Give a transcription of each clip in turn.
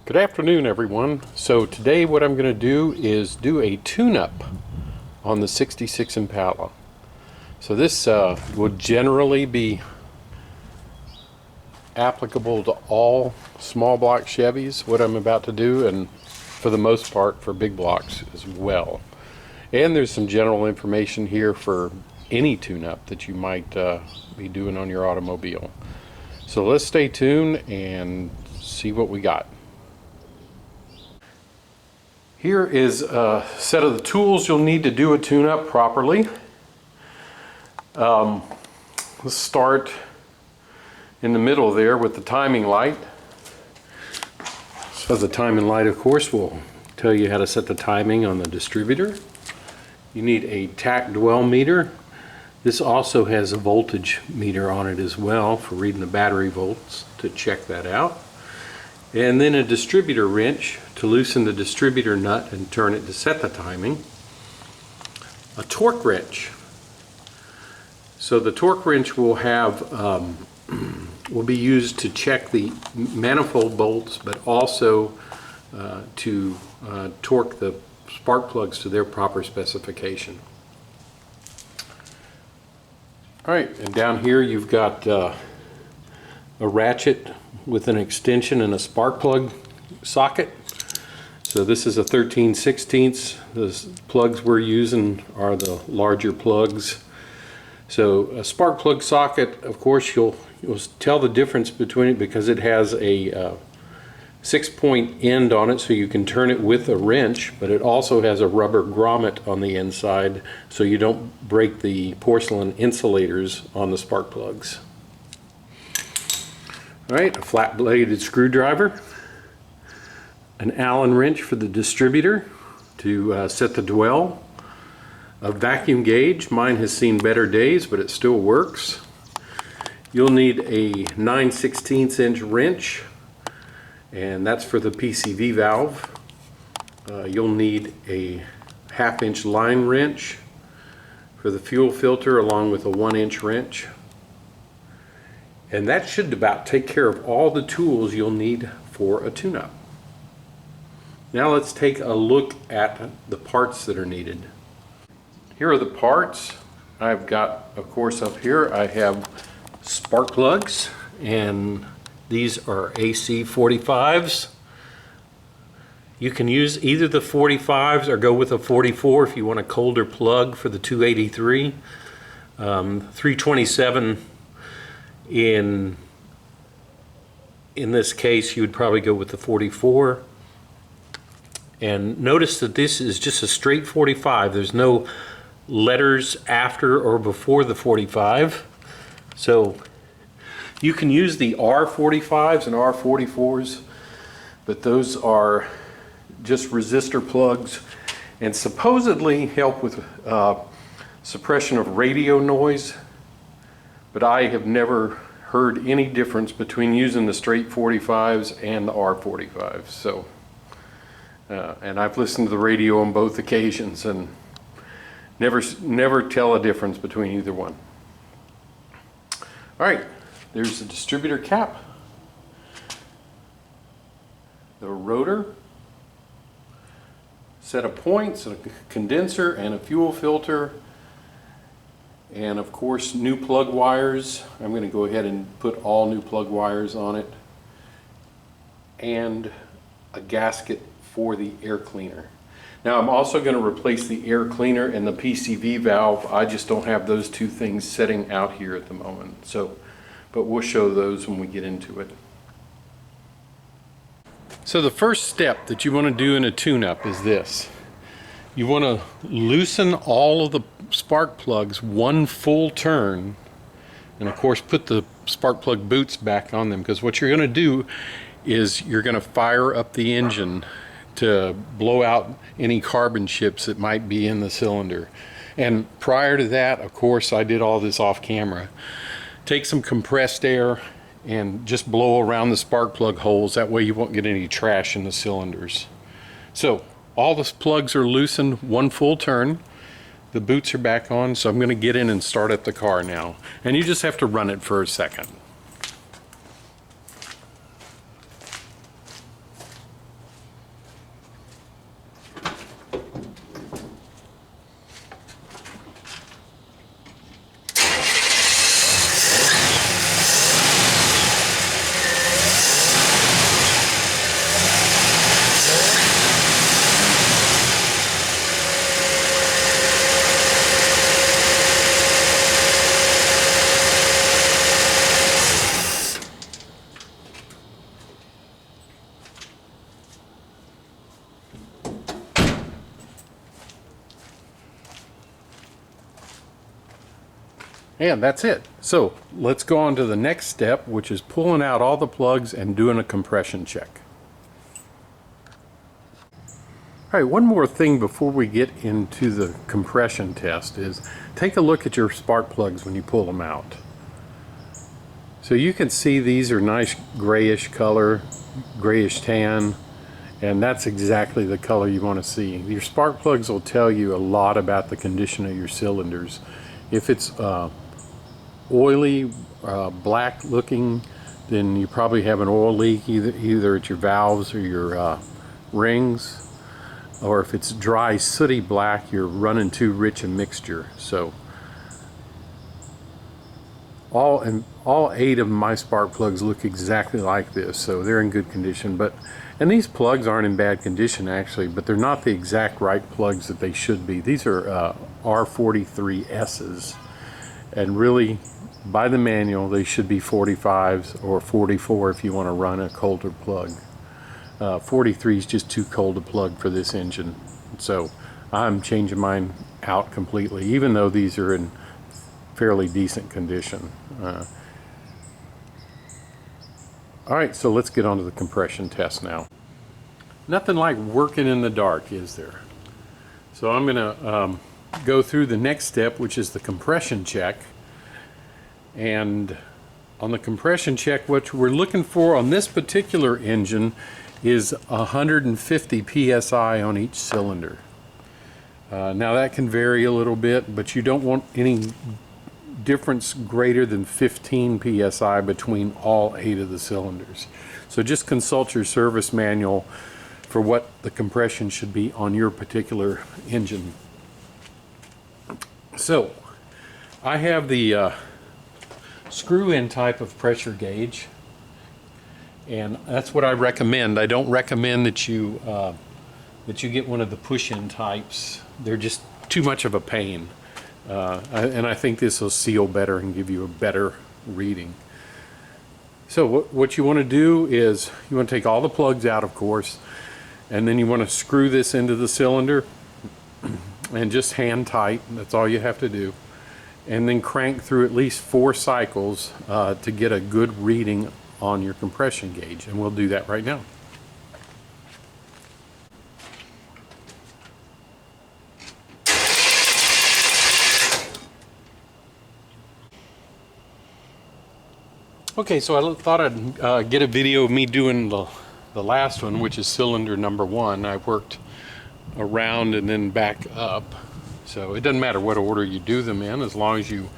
Good afternoon, everyone. So today what I'm going to do is do a tune-up on the 66 Impala. So this would generally be applicable to all small block Chevys, what I'm about to do, and for the most part for big blocks as well. And there's some general information here for any tune-up that you might be doing on your automobile. So let's stay tuned and see what we got. Here is a set of the tools you'll need to do a tune-up properly. Let's start in the middle there with the timing light. So the timing light, of course, will tell you how to set the timing on the distributor. You need a tach dwell meter. This also has a voltage meter on it as well for reading the battery volts to check that out. And then a distributor wrench to loosen the distributor nut and turn it to set the timing. A torque wrench. So the torque wrench will have will be used to check the manifold bolts, but also to torque the spark plugs to their proper specification. All right, and down here you've got a ratchet with an extension and a spark plug socket. So this is a 13/16. The plugs we're using are the larger plugs. So a spark plug socket, of course, you'll tell the difference between it because it has a 6-point end on it, so you can turn it with a wrench, but it also has a rubber grommet on the inside so you don't break the porcelain insulators on the spark plugs. All right, a flat-bladed screwdriver, an Allen wrench for the distributor to set the dwell, a vacuum gauge. Mine has seen better days, but it still works. You'll need a 9/16 inch wrench, and that's for the PCV valve. You'll need a 1/2 inch line wrench for the fuel filter, along with a 1-inch wrench. And that should about take care of all the tools you'll need for a tune-up. Now let's take a look at the parts that are needed. Here are the parts. I've got, of course, up here I have spark plugs, and these are AC 45s. You can use either the 45s or go with a 44 if you want a colder plug for the 283. 327 in this case you would probably go with the 44. And notice that this is just a straight 45. There's no letters after or before the 45. So you can use the R45s and R44s, but those are just resistor plugs and supposedly help with suppression of radio noise. But I have never heard any difference between using the straight 45s and the R45s. So, and I've listened to the radio on both occasions and never tell a difference between either one. All right, there's the distributor cap, the rotor, set of points, a condenser, and a fuel filter. And of course, new plug wires. I'm going to go ahead and put all new plug wires on it. And a gasket for the air cleaner. Now I'm also going to replace the air cleaner and the PCV valve. I just don't have those two things setting out here at the moment. So, but we'll show those when we get into it. So the first step that you want to do in a tune-up is this. You want to loosen all of the spark plugs one full turn, and of course put the spark plug boots back on them, because what you're going to do is you're going to fire up the engine to blow out any carbon chips that might be in the cylinder. And prior to that, of course, I did all this off camera. Take some compressed air and just blow around the spark plug holes. That way you won't get any trash in the cylinders. So all the plugs are loosened one full turn. The boots are back on, so I'm going to get in and start up the car now. And you just have to run it for a second. And that's it. So let's go on to the next step, which is pulling out all the plugs and doing a compression check. All right, one more thing before we get into the compression test is take a look at your spark plugs when you pull them out. So you can see these are nice grayish color, grayish tan, and that's exactly the color you want to see. Your spark plugs will tell you a lot about the condition of your cylinders. If it's oily, black looking, then you probably have an oil leak either at your valves or your rings. Or if it's dry, sooty black, you're running too rich a mixture. So all 8 of my spark plugs look exactly like this, so they're in good condition. And these plugs aren't in bad condition actually, but they're not the exact right plugs that they should be. These are R43S's, and really by the manual they should be 45s or 44 if you want to run a colder plug. 43 is just too cold a plug for this engine, so I'm changing mine out completely, even though these are in fairly decent condition. Alright, so let's get on to the compression test now. Nothing like working in the dark, is there? So I'm going to go through the next step, which is the compression check. And on the compression check, what we're looking for on this particular engine is 150 psi on each cylinder. Now that can vary a little bit, but you don't want any difference greater than 15 psi between all 8 of the cylinders. So just consult your service manual for what the compression should be on your particular engine. So I have the screw-in type of pressure gauge, and that's what I recommend. I don't recommend that you get one of the push-in types. They're just too much of a pain. And I think this will seal better and give you a better reading. So what you want to do is you want to take all the plugs out, of course, and then you want to screw this into the cylinder and just hand tight. That's all you have to do. And then crank through at least 4 cycles to get a good reading on your compression gauge, and we'll do that right now. Okay, so I thought I'd get a video of me doing the last one, which is cylinder number 1. I worked around and then back up, so it doesn't matter what order you do them in, as long as you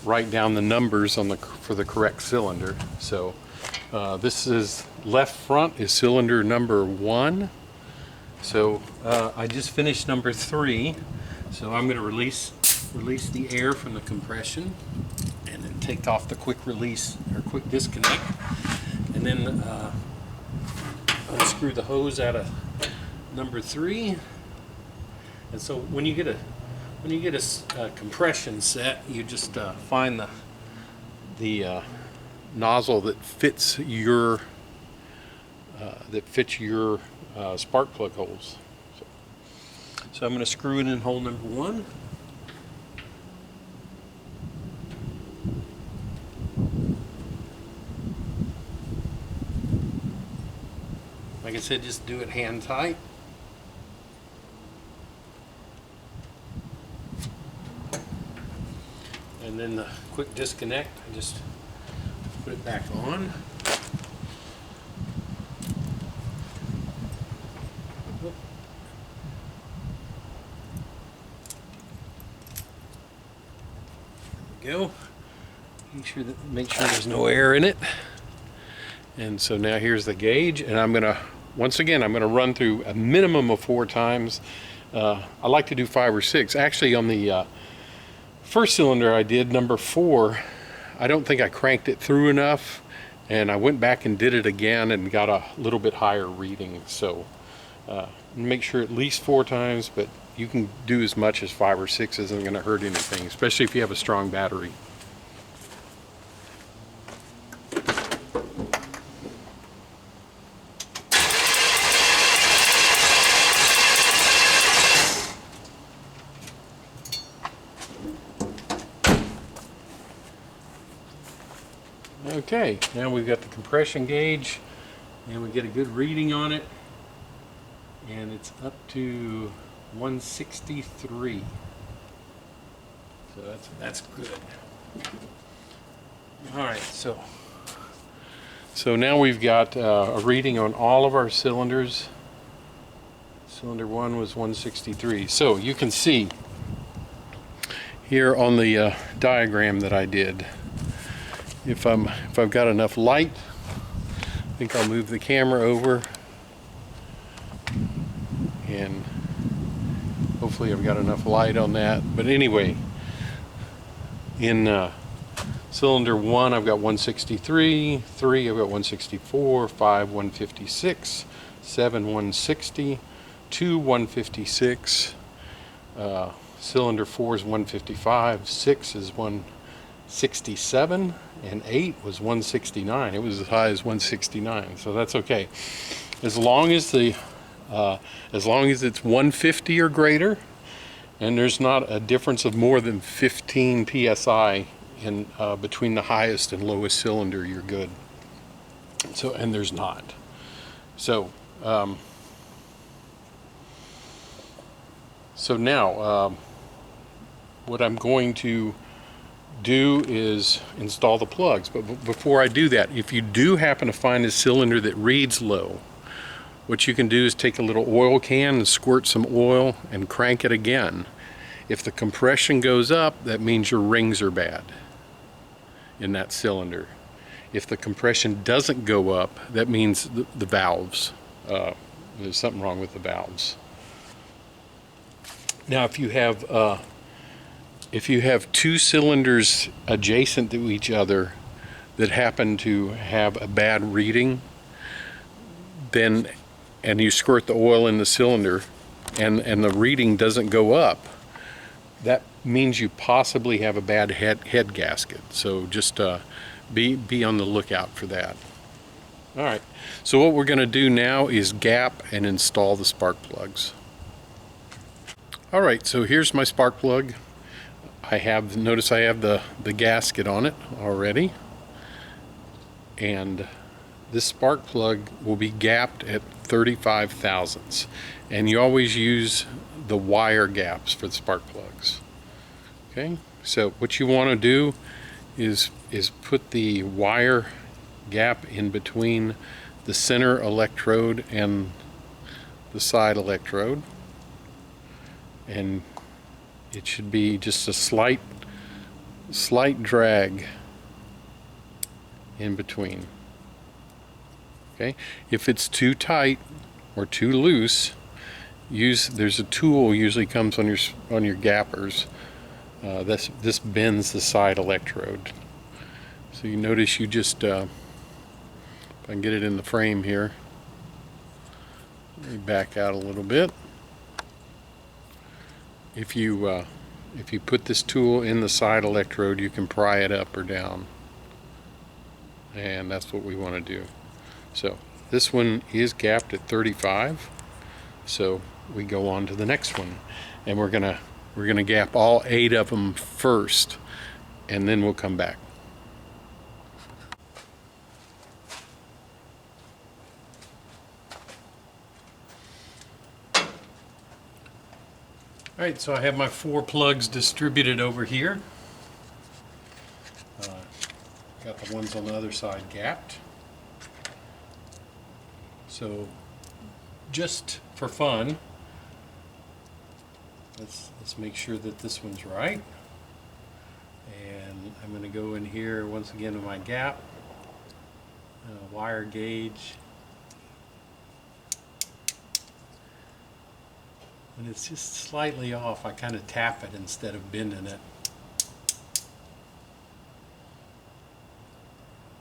write down the numbers for the correct cylinder. So this is left front is cylinder number 1. So I just finished number 3, so I'm going to release the air from the compression and then take off the quick release or quick disconnect, and then unscrew the hose out of number 3. And so when you get a compression set, you just find the nozzle that fits your spark plug holes. So I'm going to screw it in hole number 1. Like I said, just do it hand tight. And then the quick disconnect, I just put it back on. There we go. Make sure there's no air in it. And so now here's the gauge, and I'm gonna run through a minimum of 4 times. I like to do 5 or 6. Actually, on the first cylinder I did, number 4, I don't think I cranked it through enough, and I went back and did it again and got a little bit higher reading. So make sure at least 4 times, but you can do as much as 5 or 6. Isn't going to hurt anything, especially if you have a strong battery. Okay, now we've got the compression gauge and we get a good reading on it, and it's up to 163. So that's good. All right, so now we've got a reading on all of our cylinders. Cylinder 1 was 163. So you can see here on the diagram that I did, if I've got enough light, I think I'll move the camera over, and hopefully I've got enough light on that. But anyway, in cylinder 1 I've got 163, 3 I've got 164, 5 156, 7 160, 2 156, cylinder 4 is 155, 6 is 167, and 8 was 169. It was as high as 169, so that's okay. As long as it's 150 or greater, and there's not a difference of more than 15 psi in between the highest and lowest cylinder, you're good. So, and there's not. So, now what I'm going to do is install the plugs. But before I do that, if you do happen to find a cylinder that reads low, what you can do is take a little oil can and squirt some oil and crank it again. If the compression goes up, that means your rings are bad in that cylinder. If the compression doesn't go up, that means the valves. There's something wrong with the valves. Now, if you have two cylinders adjacent to each other that happen to have a bad reading, then, and you squirt the oil in the cylinder and the reading doesn't go up, that means you possibly have a bad head gasket. So just be on the lookout for that. All right, so what we're going to do now is gap and install the spark plugs. All right, so here's my spark plug. Notice I have the gasket on it already, and this spark plug will be gapped at 35 thousandths, and you always use the wire gaps for the spark plugs. Okay, so what you want to do is put the wire gap in between the center electrode and the side electrode, and it should be just a slight drag in between. Okay, if it's too tight or too loose, there's a tool usually comes on your gappers. This bends the side electrode. So you notice you just if I can get it in the frame here, let me back out a little bit. If you put this tool in the side electrode, you can pry it up or down, and that's what we want to do. So this one is gapped at 35, so we go on to the next one, and we're gonna gap all 8 of them first, and then we'll come back. All right, so I have my 4 plugs distributed over here. Got the ones on the other side gapped. So just for fun, let's make sure that this one's right. And I'm going to go in here once again with my gap, wire gauge. And it's just slightly off. I kind of tap it instead of bending it.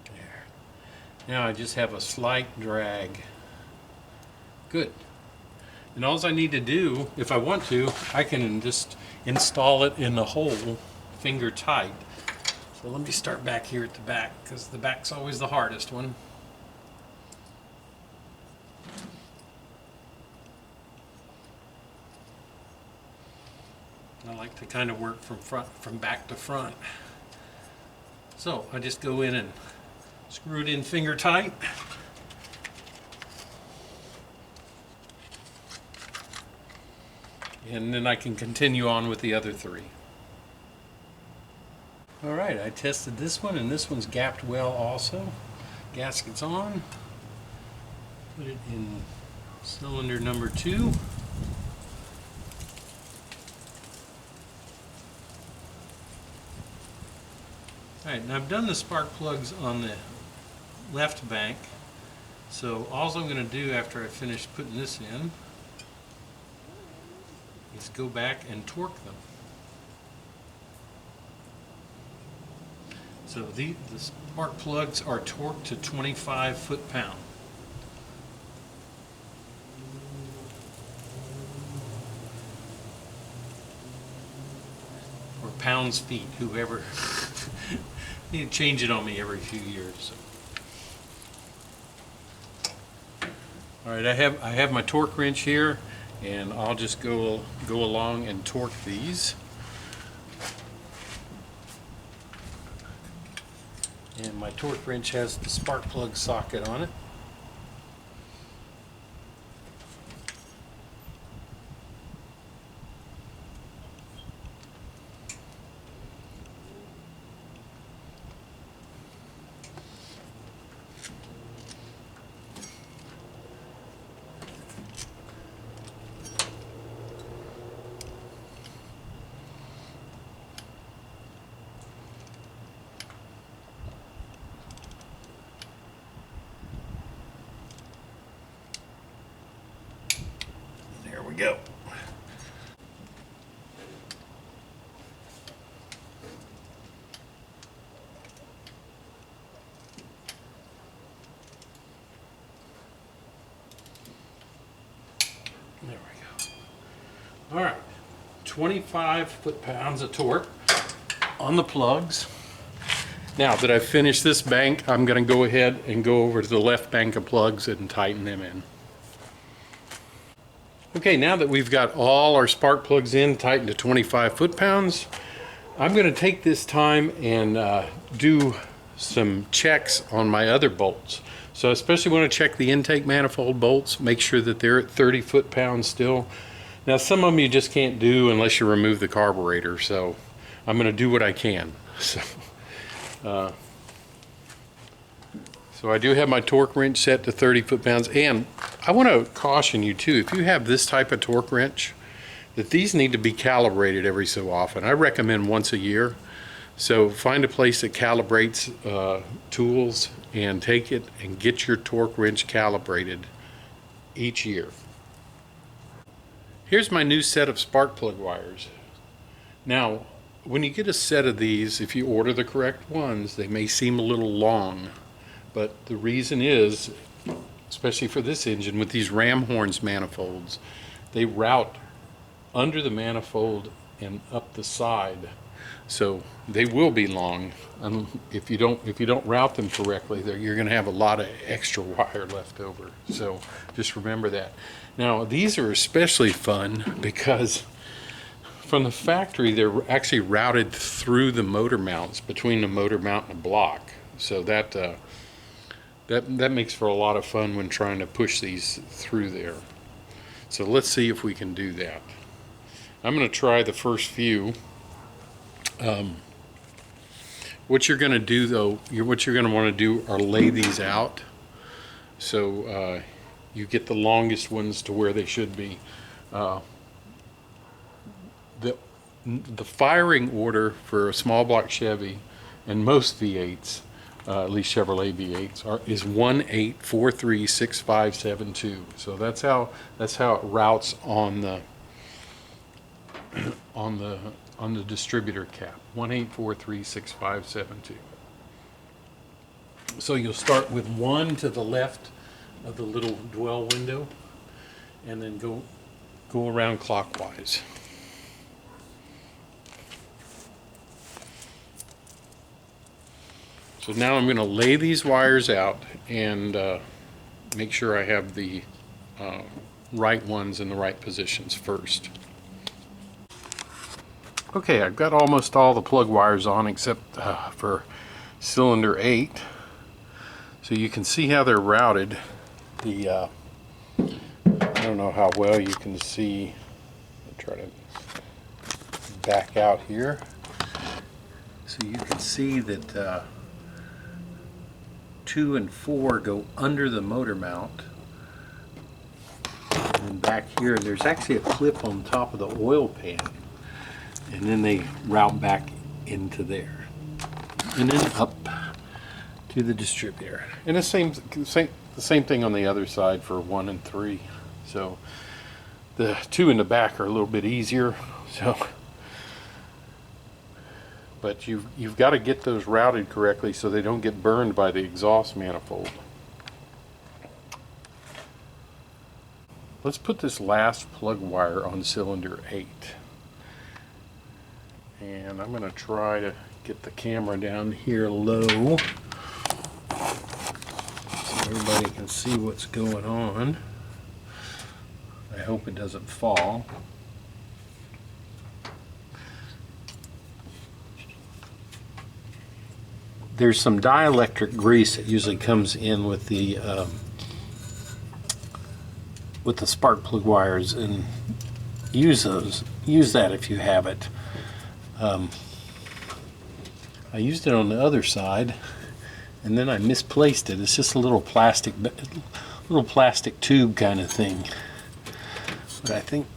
There. Now I just have a slight drag. Good. And all I need to do, if I want to, I can just install it in the hole, finger tight. So let me start back here at the back, because the back's always the hardest one. I like to kind of work from back to front. So I just go in and Screw it in finger tight. And then I can continue on with the other three. All right, I tested this one, and this one's gapped well also. Gasket's on. Put it in cylinder number 2. All right, now I've done the spark plugs on the left bank, so all I'm going to do after I finish putting this in is go back and torque them. So the spark plugs are torqued to 25 foot-pound. Or pounds-feet, whoever. You change it on me every few years. All right, I have my torque wrench here, and I'll just go along and torque these. And my torque wrench has the spark plug socket on it. There we go. There we go. All right, 25 foot-pounds of torque on the plugs. Now that I've finished this bank, I'm going to go ahead and go over to the left bank of plugs and tighten them in. Okay, now that we've got all our spark plugs in, tightened to 25 foot-pounds, I'm going to take this time and do some checks on my other bolts. So I especially want to check the intake manifold bolts, make sure that they're at 30 foot-pounds still. Now some of them you just can't do unless you remove the carburetor, so I'm going to do what I can. So I do have my torque wrench set to 30 foot-pounds, and I want to caution you too, if you have this type of torque wrench, that these need to be calibrated every so often. I recommend once a year. So find a place that calibrates tools and take it and get your torque wrench calibrated each year. Here's my new set of spark plug wires. Now, when you get a set of these, if you order the correct ones, they may seem a little long. But the reason is, especially for this engine, with these ram horns manifolds, they route under the manifold and up the side. So they will be long. If you don't route them correctly, you're going to have a lot of extra wire left over. So just remember that. Now these are especially fun because from the factory they're actually routed through the motor mounts, between the motor mount and the block. So that makes for a lot of fun when trying to push these through there. So let's see if we can do that. I'm going to try the first few. What you're going to do though, what you're going to want to do are lay these out so you get the longest ones to where they should be. The firing order for a small block Chevy and most V8s, at least Chevrolet V8s, is 18436572. So that's how it routes on the distributor cap, 18436572. So you'll start with one to the left of the little dwell window, and then go around clockwise. So now I'm going to lay these wires out and make sure I have the right ones in the right positions first. Okay, I've got almost all the plug wires on except for cylinder 8. So you can see how they're routed. I don't know how well you can see. I'll try to back out here. So you can see that 2 and 4 go under the motor mount. And then back here, there's actually a clip on top of the oil pan. And then they route back into there. And then up to the distributor. And the same thing on the other side for 1 and 3. So the 2 in the back are a little bit easier. But you've got to get those routed correctly so they don't get burned by the exhaust manifold. Let's put this last plug wire on cylinder 8. And I'm going to try to get the camera down here low so everybody can see what's going on. I hope it doesn't fall. There's some dielectric grease that usually comes in with the spark plug wires, and use that if you have it. I used it on the other side, and then I misplaced it. It's just a little plastic tube kind of thing. But I think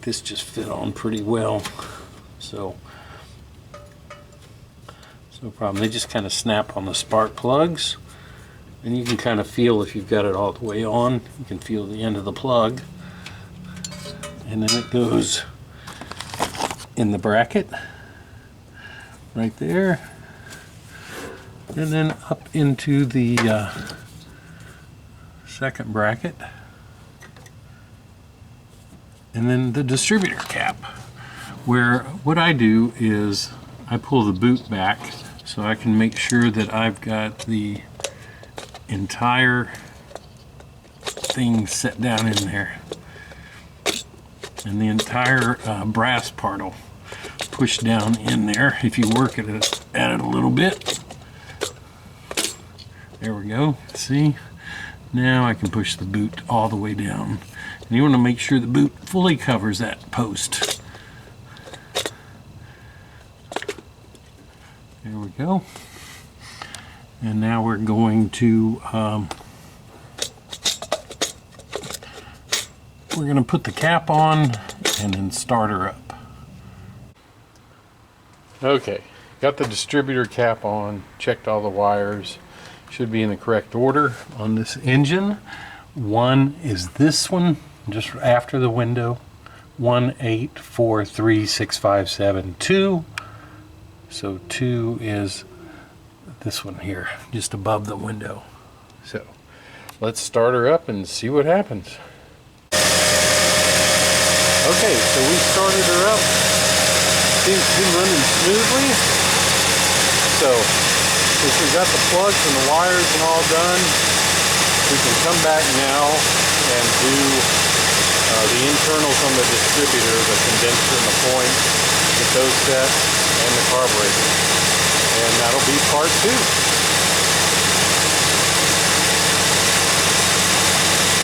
this just fit on pretty well. So it's no problem. They just kind of snap on the spark plugs, and you can kind of feel if you've got it all the way on. You can feel the end of the plug, and then it goes in the bracket right there, and then up into the second bracket, and then the distributor cap, where what I do is I pull the boot back so I can make sure that I've got the entire thing set down in there, and the entire brass part will push down in there if you work at it a little bit. There we go. See? Now I can push the boot all the way down. And you want to make sure the boot fully covers that post. There we go. And now we're going to put the cap on and then start her up. Okay, got the distributor cap on, checked all the wires. Should be in the correct order on this engine. 1 is this one, just after the window. 1, 8, 4, 3, 6, 5, 7, 2. So 2 is this one here, just above the window. So let's start her up and see what happens. Okay, so we started her up. Seems to be running smoothly. So since we got the plugs and the wires and all done, we can come back now and do the internals on the distributor, the condenser and the point, get those set, and the carburetor. And that'll be part 2.